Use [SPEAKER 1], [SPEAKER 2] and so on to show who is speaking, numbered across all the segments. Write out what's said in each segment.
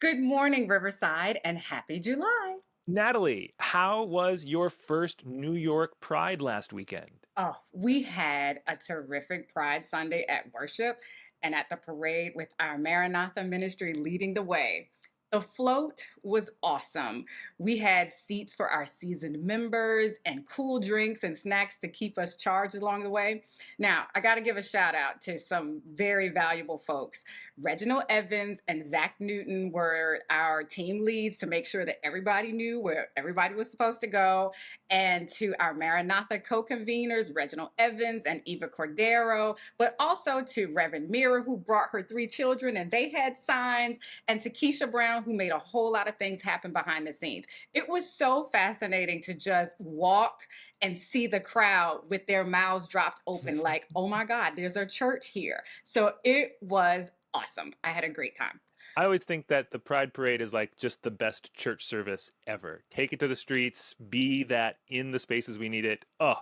[SPEAKER 1] Good morning, Riverside, and happy July.
[SPEAKER 2] Natalie, how was your first New York Pride last weekend?
[SPEAKER 1] Oh, we had a terrific Pride Sunday at worship and at the parade with our Maranatha ministry leading the way. The float was awesome. We had seats for our seasoned members and cool drinks and snacks to keep us charged along the way. Now, I got to give a shout out to some very valuable folks. Reginald Evans and Zach Newton were our team leads to make sure that everybody knew where everybody was supposed to go, and to our Maranatha co-conveners, Reginald Evans and Eva Cordero, but also to Reverend Mira, who brought her three children and they had signs, and to Keisha Brown, who made a whole lot of things happen behind the scenes. It was so fascinating to just walk and see the crowd with their mouths dropped open, like, oh my God, there's a church here. So it was awesome. I had a great time.
[SPEAKER 2] I always think that the Pride Parade is like just the best church service ever. Take it to the streets, be that in the spaces we need it. Oh,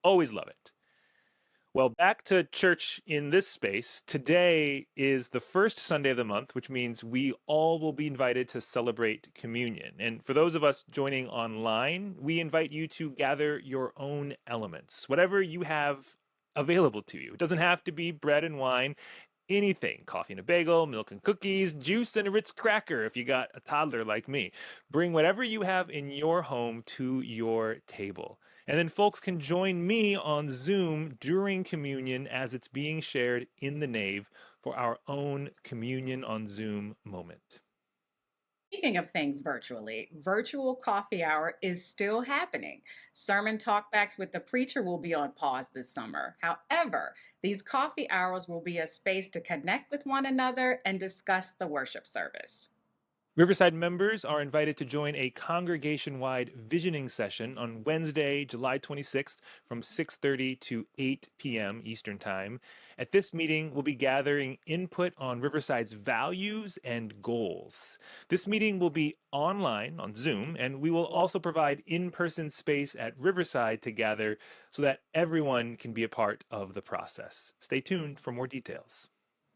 [SPEAKER 2] always love it. Well, back to church in this space. Today is the first Sunday of the month, which means we all will be invited to celebrate communion. And for those of us joining online, we invite you to gather your own elements, whatever you have available to you. It doesn't have to be bread and wine. Anything, coffee and a bagel, milk and cookies, juice and a Ritz cracker if you got a toddler like me. Bring whatever you have in your home to your table. And then folks can join me on Zoom during communion as it's being shared in the nave for our own communion on Zoom moment.
[SPEAKER 1] Speaking of things virtually, virtual coffee hour is still happening. Sermon talkbacks with the preacher will be on pause this summer. However, these coffee hours will be a space to connect with one another and discuss the worship service.
[SPEAKER 2] Riverside members are invited to join a congregation-wide visioning session on Wednesday, July 26th from 6:30 to 8 p.m. Eastern Time. At this meeting, we'll be gathering input on Riverside's values and goals. This meeting will be online on Zoom, and we will also provide in-person space at Riverside to gather so that everyone can be a part of the process. Stay tuned for more details.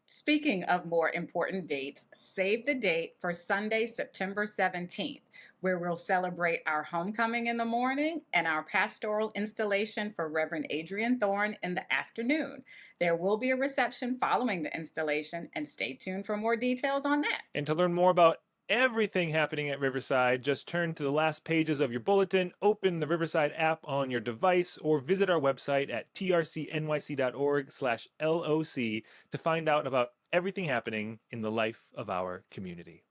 [SPEAKER 1] Speaking of more important dates, save the date for Sunday, September 17th, where we'll celebrate our homecoming in the morning and our pastoral installation for Reverend Adrian Thorne in the afternoon. There will be a reception following the installation, and stay tuned for more details on that.
[SPEAKER 2] And to learn more about everything happening at Riverside, just turn to the last pages of your bulletin, open the Riverside app on your device, or visit our website at trcnyc.org/LOC to find out about everything happening in the life of our community.